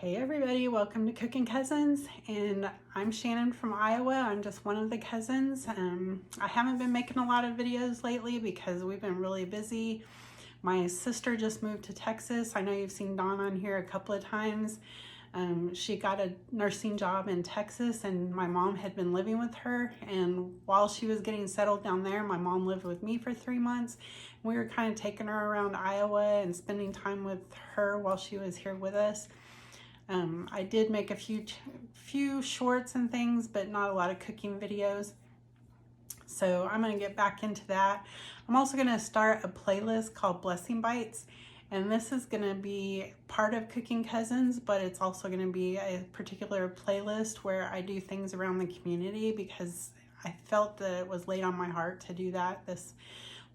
Hey everybody, welcome to Cooking Cousins, and I'm Shannon from Iowa. I'm just one of the cousins. I haven't been making a lot of videos lately because we've been really busy. My sister just moved to Texas. I know you've seen Dawn on here a couple of times. She got a nursing job in Texas, and my mom had been living with her, and while she was getting settled down there, my mom lived with me for 3 months. We were kind of taking her around Iowa and spending time with her while she was here with us. I did make a few shorts and things, but not a lot of cooking videos. So I'm going to get back into that. I'm also going to start a playlist called Blessing Bites, and this is going to be part of Cooking Cousins, but it's also going to be a particular playlist where I do things around the community because I felt that it was laid on my heart to do that this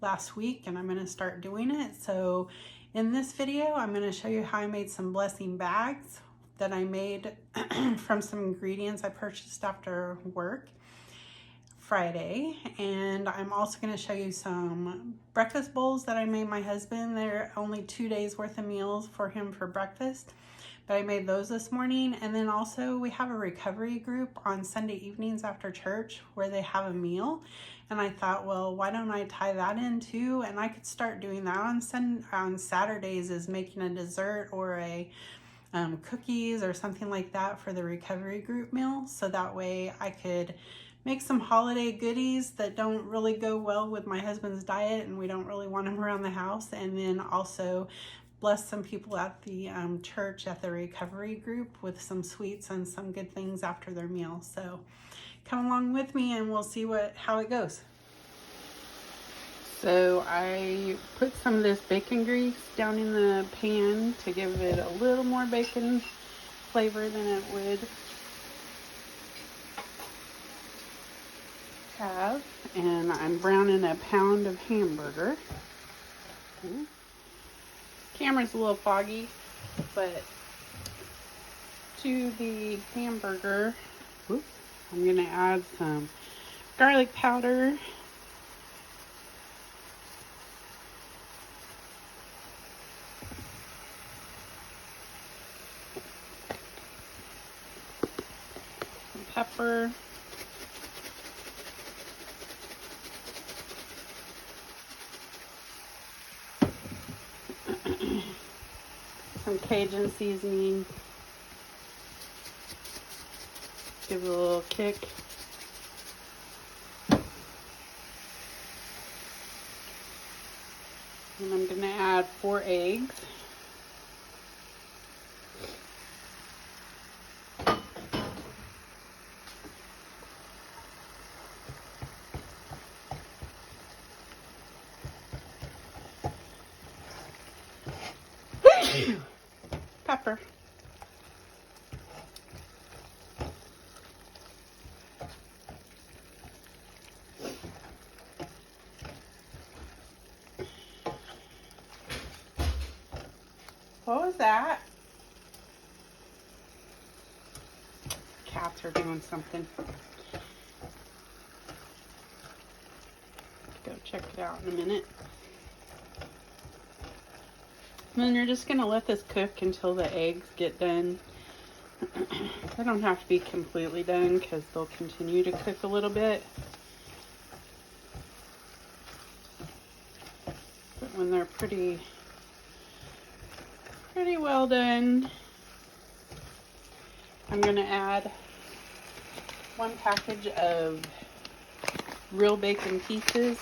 last week, and I'm going to start doing it. So in this video, I'm going to show you how I made some blessing bags that I made from some ingredients I purchased after work Friday. And I'm also going to show you some breakfast bowls that I made my husband. They're only 2 days worth of meals for him for breakfast, but I made those this morning. And then also we have a recovery group on Sunday evenings after church where they have a meal. And I thought, well, why don't I tie that in too? And I could start doing that on Saturdays, is making a dessert or a cookies or something like that for the recovery group meal. So that way I could make some holiday goodies that don't really go well with my husband's diet and we don't really want them around the house. And then also bless some people at the church at the recovery group with some sweets and some good things after their meal. So come along with me and we'll see how it goes. So I put some of this bacon grease down in the pan to give it a little more bacon flavor than it would have. And I'm browning a pound of hamburger. Camera's a little foggy, but to the hamburger, I'm gonna add some garlic powder, pepper, some Cajun seasoning, give it a little kick, and I'm going to add 4 eggs. Pepper. What was that? Cats are doing something. Go check it out in a minute. And then you're just going to let this cook until the eggs get done. They don't have to be completely done because they'll continue to cook a little bit. But when they're pretty well done, I'm going to add 1 package of real bacon pieces.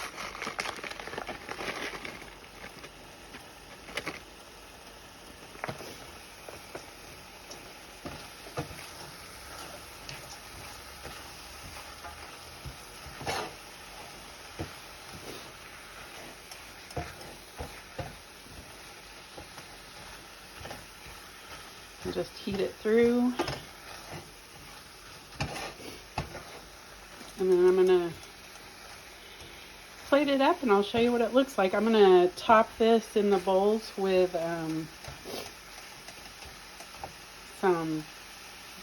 And just heat it through. And then I'm going to plate it up and I'll show you what it looks like. I'm going to top this in the bowls with some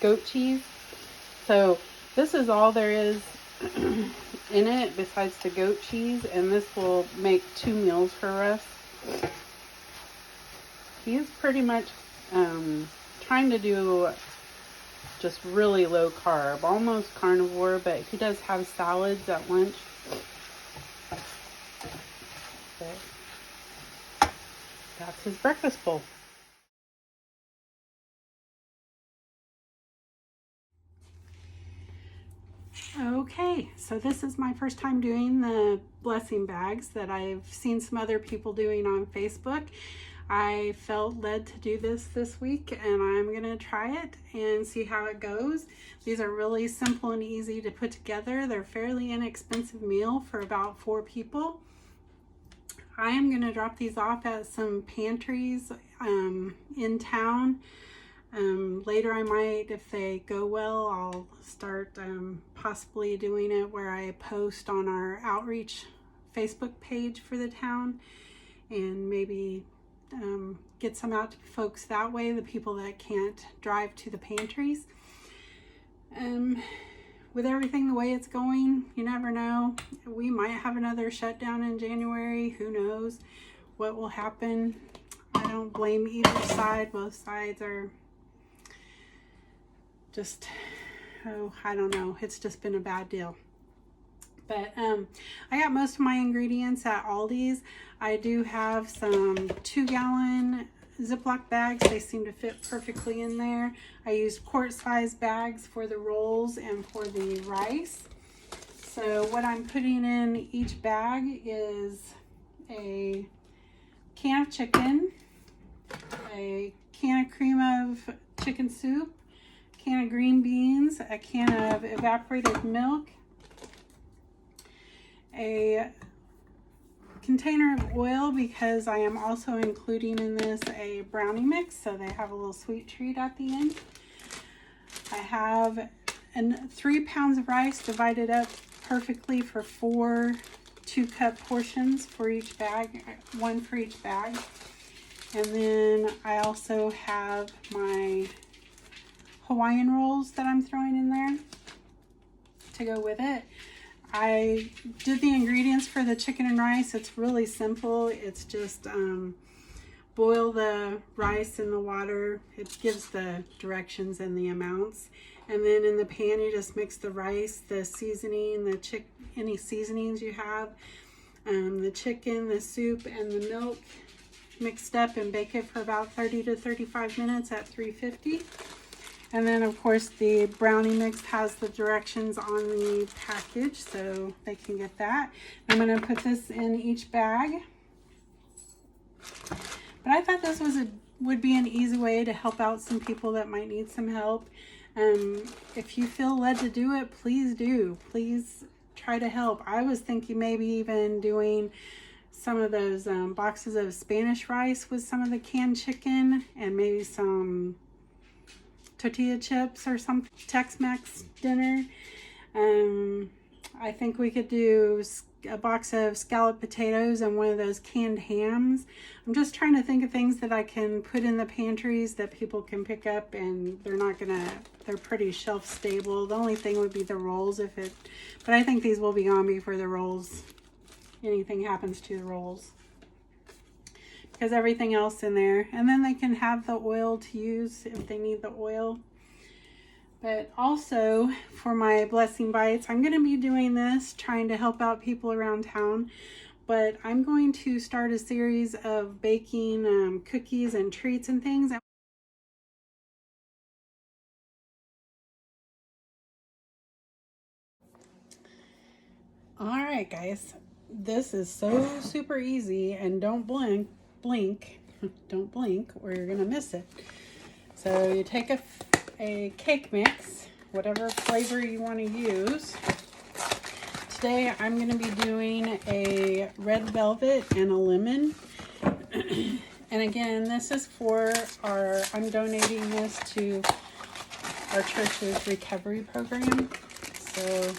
goat cheese. So this is all there is in it besides the goat cheese, and this will make 2 meals for us. He is pretty much trying to do just really low carb, almost carnivore, but he does have salads at lunch. But that's his breakfast bowl. Okay, so this is my first time doing the blessing bags that I've seen some other people doing on Facebook. I felt led to do this week, and I'm gonna try it and see how it goes. These are really simple and easy to put together. They're fairly inexpensive meal for about 4 people. I am gonna drop these off at some pantries in town. Later I might, if they go well, I'll start possibly doing it where I post on our outreach Facebook page for the town, and maybe get some out to folks that way, the people that can't drive to the pantries. With everything the way it's going, you never know. We might have another shutdown in January. Who knows what will happen? I don't blame either side. Both sides are just, oh, I don't know. It's just been a bad deal. But I got most of my ingredients at Aldi's. I do have some 2-gallon Ziploc bags. They seem to fit perfectly in there. I used quart-size bags for the rolls and for the rice. So what I'm putting in each bag is a can of chicken, a can of cream of chicken soup, a can of green beans, a can of evaporated milk, a container of oil, because I am also including in this a brownie mix, so they have a little sweet treat at the end. I have 3 pounds of rice divided up perfectly for 4 2-cup portions for each bag, 1 for each bag. And then I also have my Hawaiian rolls that I'm throwing in there to go with it. I did the ingredients for the chicken and rice. It's really simple. It's just boil the rice in the water. It gives the directions and the amounts. And then in the pan, you just mix the rice, the seasoning, any seasonings you have, the chicken, the soup, and the milk mixed up, and bake it for about 30 to 35 minutes at 350. And then, of course, the brownie mix has the directions on the package, so they can get that. I'm going to put this in each bag. But I thought this would be an easy way to help out some people that might need some help. If you feel led to do it, please do. Please try to help. I was thinking maybe even doing some of those boxes of Spanish rice with some of the canned chicken, and maybe some tortilla chips or some Tex-Mex dinner. I think we could do a box of scalloped potatoes and one of those canned hams. I'm just trying to think of things that I can put in the pantries that people can pick up, and they're pretty shelf stable. The only thing would be the rolls but I think these will be gone before the rolls, anything happens to the rolls, because everything else in there. And then they can have the oil to use if they need the oil. But also for my blessing bites, I'm going to be doing this, trying to help out people around town. But I'm going to start a series of baking cookies and treats and things. All right, guys, this is so super easy, and don't blink, don't blink, or you're gonna miss it. So you take a cake mix, whatever flavor you want to use. Today I'm going to be doing a red velvet and a lemon. And again, this is I'm donating this to our church's recovery program. So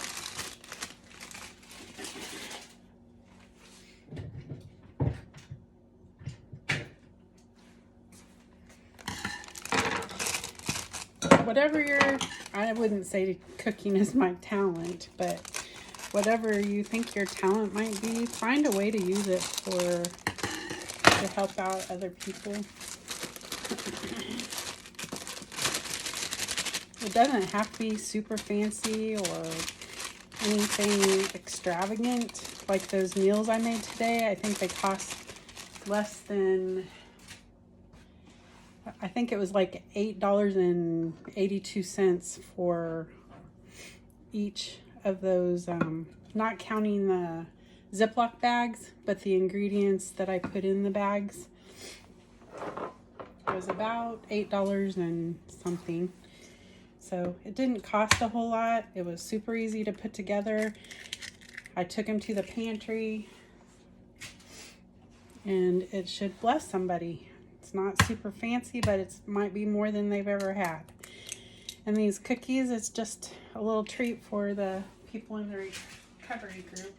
whatever I wouldn't say cooking is my talent, but whatever you think your talent might be, find a way to use it to help out other people. It doesn't have to be super fancy or anything extravagant like those meals I made today. I think they cost less than, I think it was like $8.82 for each of those, not counting the Ziploc bags, but the ingredients that I put in the bags. It was about $8 and something. So it didn't cost a whole lot. It was super easy to put together. I took them to the pantry and it should bless somebody. It's not super fancy, but it might be more than they've ever had. And these cookies, it's just a little treat for the people in the recovery group.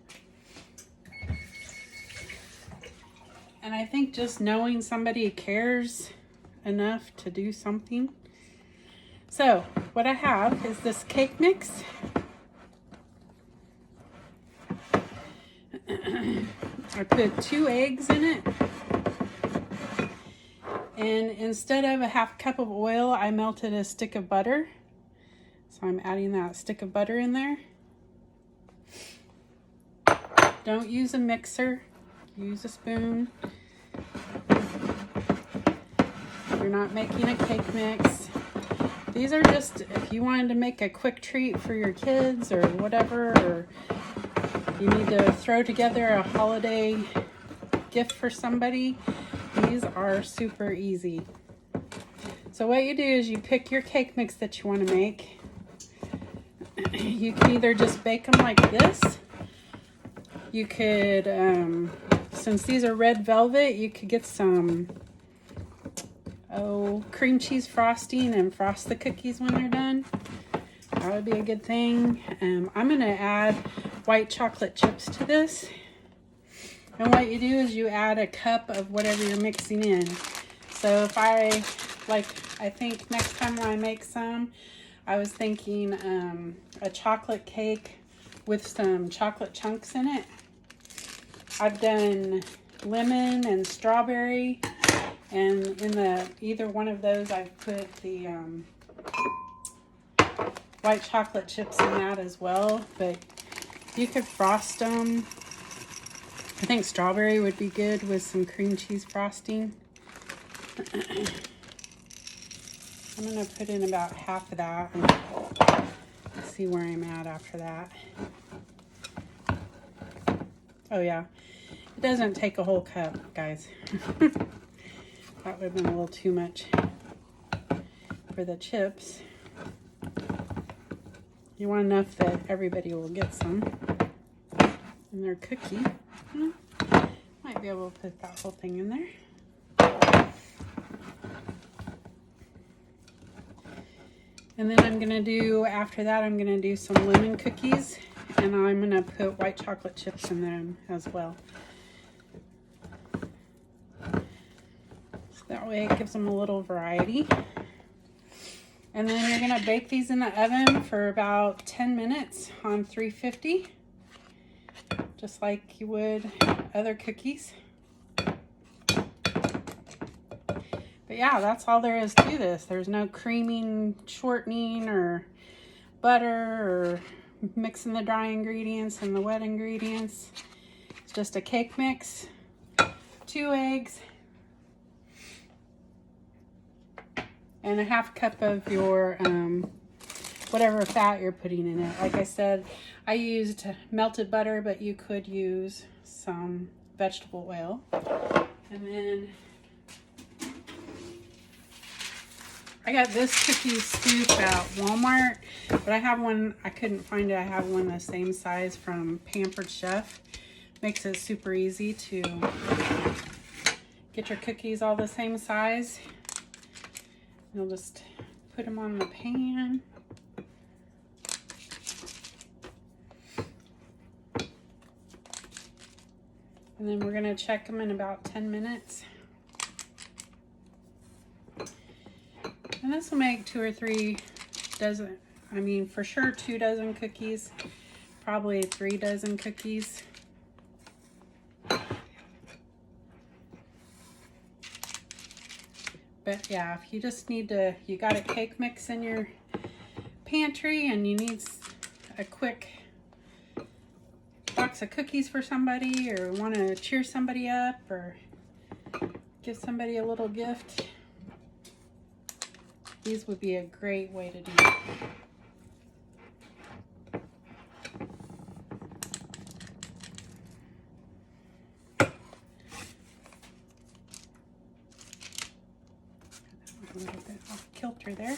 And I think just knowing somebody cares enough to do something. So what I have is this cake mix. I put 2 eggs in it. And instead of a half cup of oil, I melted a stick of butter. So I'm adding that stick of butter in there. Don't use a mixer, use a spoon. You're not making a cake mix. These are just if you wanted to make a quick treat for your kids or whatever, or you need to throw together a holiday gift for somebody. These are super easy. So what you do is you pick your cake mix that you want to make. You can either just bake them like this. You could, since these are red velvet, you could get some cream cheese frosting and frost the cookies when they're done. That would be a good thing. I'm going to add white chocolate chips to this. And what you do is you add a cup of whatever you're mixing in. So if I think next time when I make some, I was thinking a chocolate cake with some chocolate chunks in it. I've done lemon and strawberry, and in either one of those I've put the white chocolate chips in that as well. But you could frost them. I think strawberry would be good with some cream cheese frosting. I'm going to put in about half of that and see where I'm at after that. Oh yeah, it doesn't take a whole cup, guys. That would have been a little too much for the chips. You want enough that everybody will get some in their cookie. Might be able to put that whole thing in there. And then I'm gonna do, after that, I'm gonna do some lemon cookies, and I'm gonna put white chocolate chips in them as well. So that way it gives them a little variety. And then you're gonna bake these in the oven for about 10 minutes on 350, just like you would other cookies. But yeah, that's all there is to this. There's no creaming, shortening, or butter, or mixing the dry ingredients and the wet ingredients. It's just a cake mix, 2 eggs, and a half cup of your whatever fat you're putting in it. Like I said, I used melted butter, but you could use some vegetable oil. And then I got this cookie scoop at Walmart, but I have one, I couldn't find it. I have one the same size from Pampered Chef. Makes it super easy to get your cookies all the same size. You'll just put them on the pan. And then we're gonna check them in about 10 minutes. And this will make 2 or 3 dozen, I mean, for sure 2 dozen cookies, probably 3 dozen cookies. But yeah, if you just need to, you got a cake mix in your pantry and you need a quick box of cookies for somebody, or want to cheer somebody up, or give somebody a little gift, these would be a great way to do it. A little bit off kilter there.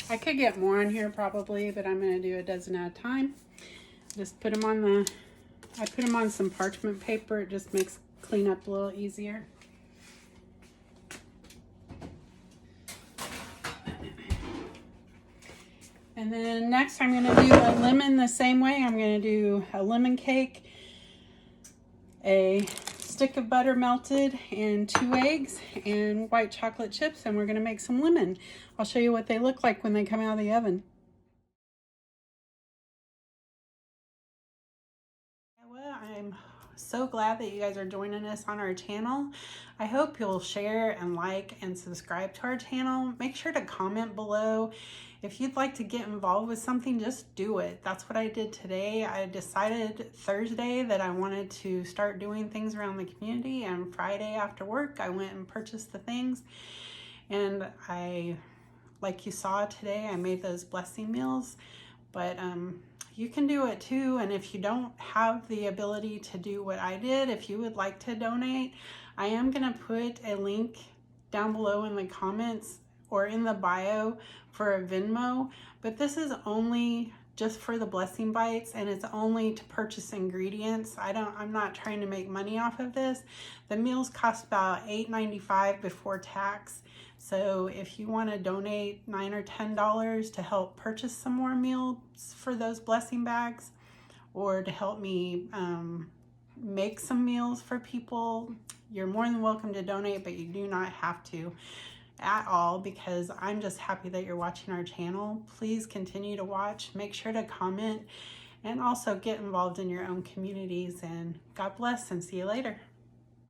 I could get more in here probably, but I'm going to do a dozen at a time. Just put them on the, I put them on some parchment paper. It just makes cleanup a little easier. And then next I'm going to do a lemon the same way. I'm going to do a lemon cake, a stick of butter melted, and 2 eggs and white chocolate chips, and we're going to make some lemon. I'll show you what they look like when they come out of the oven. Well, I'm so glad that you guys are joining us on our channel. I hope you'll share and like and subscribe to our channel. Make sure to comment below. If you'd like to get involved with something, just do it. That's what I did today. I decided Thursday that I wanted to start doing things around the community, and Friday after work I went and purchased the things. And like you saw today, I made those blessing meals, but you can do it too. And if you don't have the ability to do what I did, if you would like to donate, I am going to put a link down below in the comments or in the bio for a Venmo, but this is only just for the blessing bites, and it's only to purchase ingredients. I'm not trying to make money off of this. The meals cost about $8.95 before tax. So if you want to donate $9 or $10 to help purchase some more meals for those blessing bags, or to help me make some meals for people, you're more than welcome to donate, but you do not have to at all, because I'm just happy that you're watching our channel. Please continue to watch. Make sure to comment and also get involved in your own communities. And God bless, and see you later.